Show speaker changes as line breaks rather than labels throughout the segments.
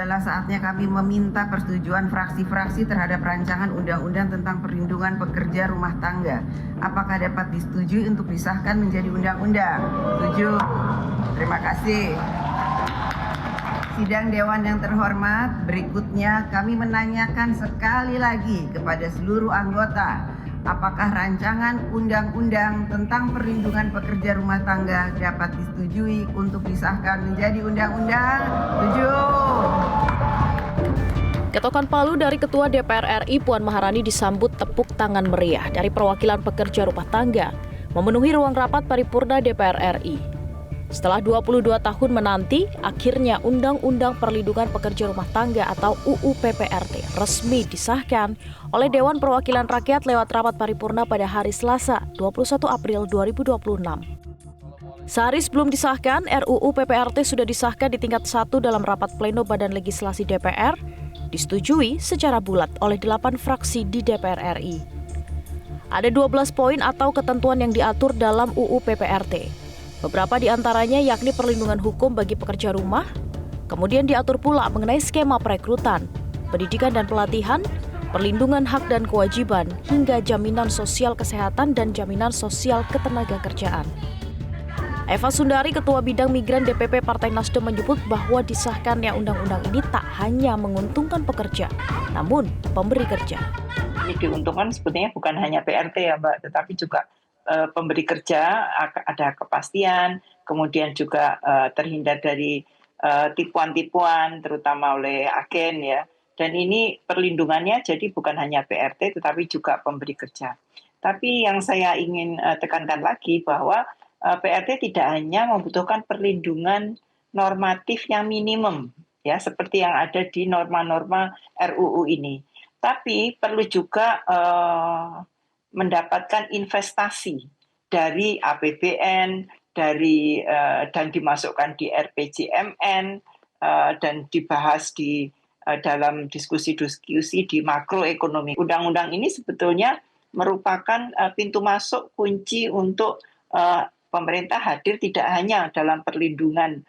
adalah saatnya kami meminta persetujuan fraksi-fraksi terhadap rancangan undang-undang tentang perlindungan pekerja rumah tangga. Apakah dapat disetujui untuk disahkan menjadi undang-undang? Setuju. Terima kasih. Sidang Dewan yang terhormat, berikutnya kami menanyakan sekali lagi kepada seluruh anggota, apakah rancangan undang-undang tentang perlindungan pekerja rumah tangga dapat disetujui untuk disahkan menjadi undang-undang? Setuju.
Ketokan palu dari Ketua DPR RI Puan Maharani disambut tepuk tangan meriah dari perwakilan pekerja rumah tangga memenuhi ruang rapat paripurna DPR RI. Setelah 22 tahun menanti, akhirnya Undang-Undang Perlindungan Pekerja Rumah Tangga atau UU PPRT resmi disahkan oleh Dewan Perwakilan Rakyat lewat rapat paripurna pada hari Selasa, 21 April 2026. Sehari sebelum disahkan, RUU PPRT sudah disahkan di tingkat 1 dalam rapat pleno Badan Legislasi DPR, disetujui secara bulat oleh 8 fraksi di DPR RI. Ada 12 poin atau ketentuan yang diatur dalam UU PPRT. Beberapa di antaranya yakni perlindungan hukum bagi pekerja rumah, kemudian diatur pula mengenai skema perekrutan, pendidikan dan pelatihan, perlindungan hak dan kewajiban, hingga jaminan sosial kesehatan dan jaminan sosial ketenagakerjaan. Eva Sundari, Ketua Bidang Migran DPP Partai Nasdem menyebut bahwa disahkannya undang-undang ini tak hanya menguntungkan pekerja, namun pemberi kerja.
Ini diuntungkan sebetulnya bukan hanya PRT ya Mbak, tetapi juga pemberi kerja ada kepastian, kemudian juga terhindar dari tipuan-tipuan terutama oleh agen ya. Dan ini perlindungannya jadi bukan hanya PRT tetapi juga pemberi kerja. Tapi yang saya ingin tekankan lagi bahwa PRT tidak hanya membutuhkan perlindungan normatif yang minimum ya seperti yang ada di norma-norma RUU ini. Tapi perlu juga mendapatkan investasi dari APBN, dan dimasukkan di RPJMN dan dibahas di dalam diskusi-diskusi di makroekonomi. Undang-undang ini sebetulnya merupakan pintu masuk kunci untuk pemerintah hadir tidak hanya dalam perlindungan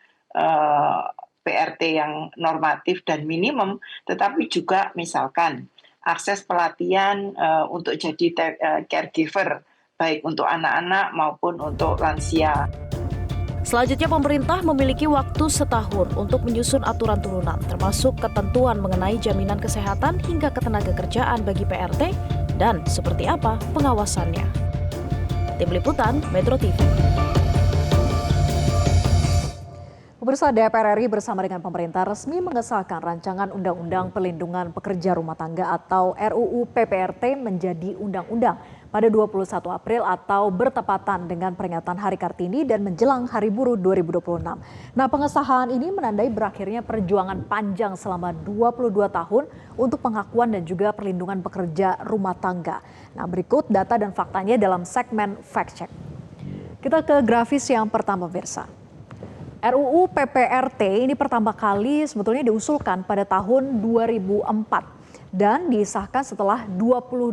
PRT yang normatif dan minimum, tetapi juga misalkan akses pelatihan untuk jadi caregiver, baik untuk anak-anak maupun untuk lansia.
Selanjutnya, pemerintah memiliki waktu setahun untuk menyusun aturan turunan, termasuk ketentuan mengenai jaminan kesehatan hingga ketenagakerjaan bagi PRT dan seperti apa pengawasannya. Tim Liputan, Metro TV.
Pemirsa, DPR RI bersama dengan pemerintah resmi mengesahkan rancangan Undang-Undang Perlindungan Pekerja Rumah Tangga atau RUU PPRT menjadi undang-undang pada 21 April atau bertepatan dengan peringatan Hari Kartini dan menjelang Hari Buruh 2026. Nah, pengesahan ini menandai berakhirnya perjuangan panjang selama 22 tahun untuk pengakuan dan juga perlindungan pekerja rumah tangga. Nah, berikut data dan faktanya dalam segmen Fact Check. Kita ke grafis yang pertama, pemirsa. RUU PPRT ini pertama kali sebetulnya diusulkan pada tahun 2004 dan disahkan setelah 22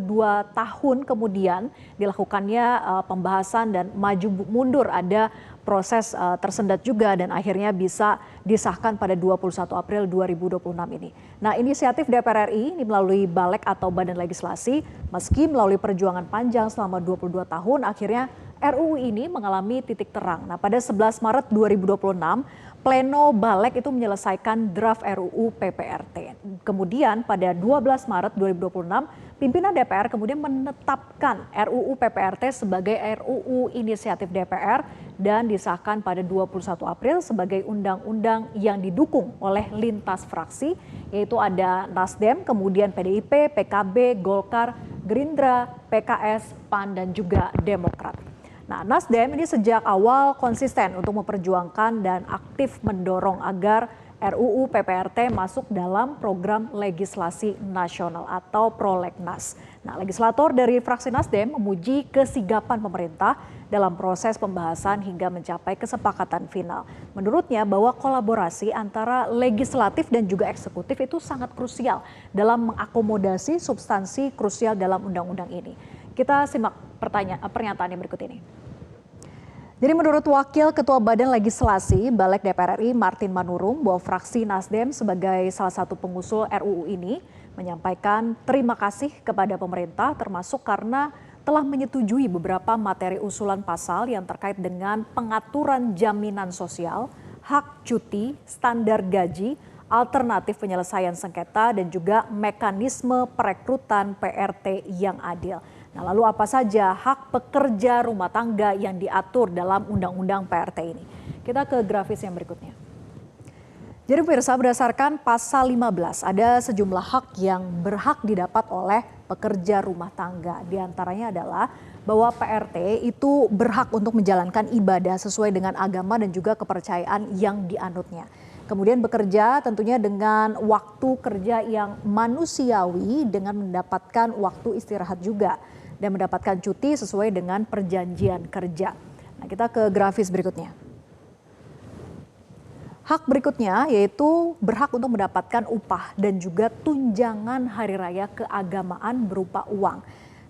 tahun kemudian dilakukannya pembahasan dan maju mundur, ada proses tersendat juga dan akhirnya bisa disahkan pada 21 April 2026 ini. Nah, inisiatif DPR RI ini melalui Balek atau Badan Legislasi, meski melalui perjuangan panjang selama 22 tahun, akhirnya RUU ini mengalami titik terang. Nah, pada 11 Maret 2026, Pleno Balek itu menyelesaikan draft RUU PPRT. Kemudian pada 12 Maret 2026, pimpinan DPR kemudian menetapkan RUU PPRT sebagai RUU inisiatif DPR dan disahkan pada 21 April sebagai undang-undang yang didukung oleh lintas fraksi, yaitu ada Nasdem, kemudian PDIP, PKB, Golkar, Gerindra, PKS, PAN, dan juga Demokrat. Nah, Nasdem ini sejak awal konsisten untuk memperjuangkan dan aktif mendorong agar RUU PPRT masuk dalam program legislasi nasional atau prolegnas. Nah, legislator dari fraksi Nasdem memuji kesigapan pemerintah dalam proses pembahasan hingga mencapai kesepakatan final. Menurutnya bahwa kolaborasi antara legislatif dan juga eksekutif itu sangat krusial dalam mengakomodasi substansi krusial dalam undang-undang ini. Kita simak pernyataan yang berikut ini. Jadi menurut Wakil Ketua Badan Legislasi Balik DPR RI Martin Manurung bahwa fraksi Nasdem sebagai salah satu pengusul RUU ini menyampaikan terima kasih kepada pemerintah termasuk karena telah menyetujui beberapa materi usulan pasal yang terkait dengan pengaturan jaminan sosial, hak cuti, standar gaji, alternatif penyelesaian sengketa dan juga mekanisme perekrutan PRT yang adil. Nah, lalu apa saja hak pekerja rumah tangga yang diatur dalam Undang-Undang PRT ini? Kita ke grafis yang berikutnya. Jadi pemirsa, berdasarkan pasal 15 ada sejumlah hak yang berhak didapat oleh pekerja rumah tangga. Di antaranya adalah bahwa PRT itu berhak untuk menjalankan ibadah sesuai dengan agama dan juga kepercayaan yang dianutnya. Kemudian bekerja tentunya dengan waktu kerja yang manusiawi dengan mendapatkan waktu istirahat juga dan mendapatkan cuti sesuai dengan perjanjian kerja. Nah, kita ke grafis berikutnya. Hak berikutnya yaitu berhak untuk mendapatkan upah dan juga tunjangan hari raya keagamaan berupa uang.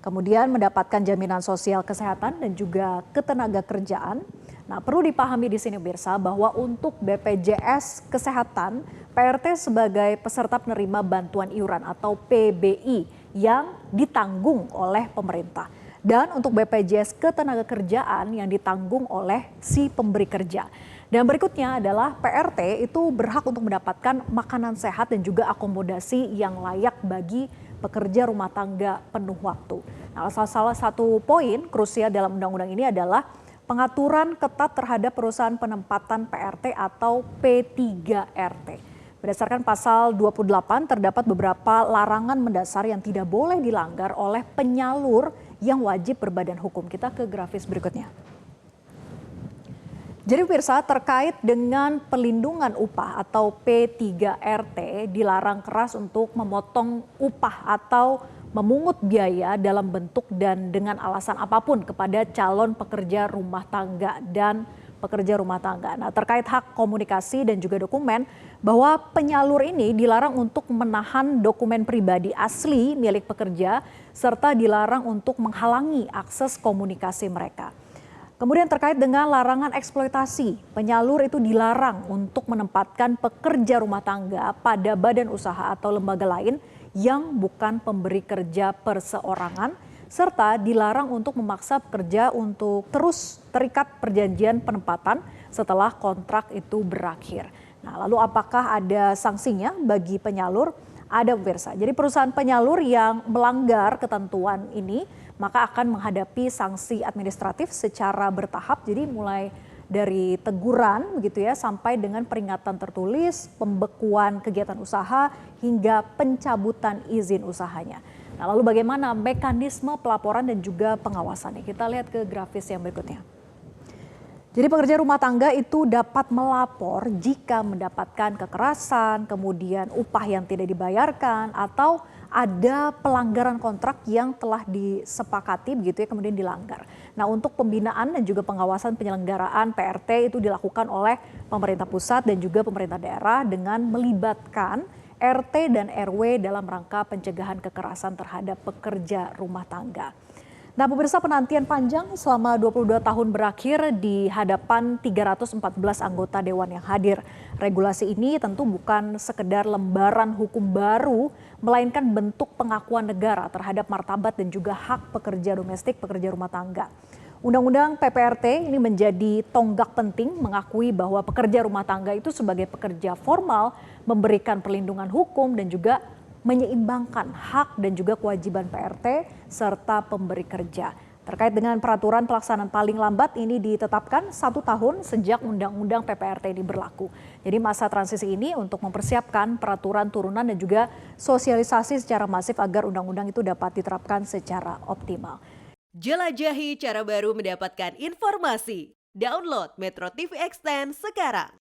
Kemudian mendapatkan jaminan sosial kesehatan dan juga ketenaga kerjaan. Nah, perlu dipahami di sini pemirsa bahwa untuk BPJS Kesehatan, PRT sebagai peserta penerima bantuan iuran atau PBI yang ditanggung oleh pemerintah. Dan untuk BPJS Ketenagakerjaan yang ditanggung oleh si pemberi kerja. Dan berikutnya adalah PRT itu berhak untuk mendapatkan makanan sehat dan juga akomodasi yang layak bagi pekerja rumah tangga penuh waktu. Nah, salah satu poin krusial dalam undang-undang ini adalah pengaturan ketat terhadap perusahaan penempatan PRT atau P3RT. Berdasarkan pasal 28 terdapat beberapa larangan mendasar yang tidak boleh dilanggar oleh penyalur yang wajib berbadan hukum. Kita ke grafis berikutnya. Jadi pemirsa, terkait dengan pelindungan upah atau P3RT dilarang keras untuk memotong upah atau memungut biaya dalam bentuk dan dengan alasan apapun kepada calon pekerja rumah tangga dan pekerja rumah tangga. Nah, terkait hak komunikasi dan juga dokumen, bahwa penyalur ini dilarang untuk menahan dokumen pribadi asli milik pekerja serta dilarang untuk menghalangi akses komunikasi mereka. Kemudian terkait dengan larangan eksploitasi, penyalur itu dilarang untuk menempatkan pekerja rumah tangga pada badan usaha atau lembaga lain yang bukan pemberi kerja perseorangan, serta dilarang untuk memaksa pekerja untuk terus terikat perjanjian penempatan setelah kontrak itu berakhir. Nah, lalu apakah ada sanksinya bagi penyalur? Ada pemirsa. Jadi perusahaan penyalur yang melanggar ketentuan ini maka akan menghadapi sanksi administratif secara bertahap. Jadi mulai dari teguran begitu ya sampai dengan peringatan tertulis, pembekuan kegiatan usaha hingga pencabutan izin usahanya. Nah, lalu bagaimana mekanisme pelaporan dan juga pengawasannya? Kita lihat ke grafis yang berikutnya. Jadi pekerja rumah tangga itu dapat melapor jika mendapatkan kekerasan, kemudian upah yang tidak dibayarkan atau ada pelanggaran kontrak yang telah disepakati begitu ya kemudian dilanggar. Nah, untuk pembinaan dan juga pengawasan penyelenggaraan PRT itu dilakukan oleh pemerintah pusat dan juga pemerintah daerah dengan melibatkan RT dan RW dalam rangka pencegahan kekerasan terhadap pekerja rumah tangga. Nah, pemirsa, penantian panjang selama 22 tahun berakhir di hadapan 314 anggota dewan yang hadir. Regulasi ini tentu bukan sekedar lembaran hukum baru, melainkan bentuk pengakuan negara terhadap martabat dan juga hak pekerja domestik, pekerja rumah tangga. Undang-undang PPRT ini menjadi tonggak penting mengakui bahwa pekerja rumah tangga itu sebagai pekerja formal memberikan perlindungan hukum dan juga menyeimbangkan hak dan juga kewajiban PRT serta pemberi kerja. Terkait dengan peraturan pelaksanaan paling lambat ini ditetapkan 1 tahun sejak Undang-Undang PPRT ini berlaku. Jadi masa transisi ini untuk mempersiapkan peraturan turunan dan juga sosialisasi secara masif agar undang-undang itu dapat diterapkan secara optimal.
Jelajahi cara baru mendapatkan informasi. Download Metro TV Extend sekarang.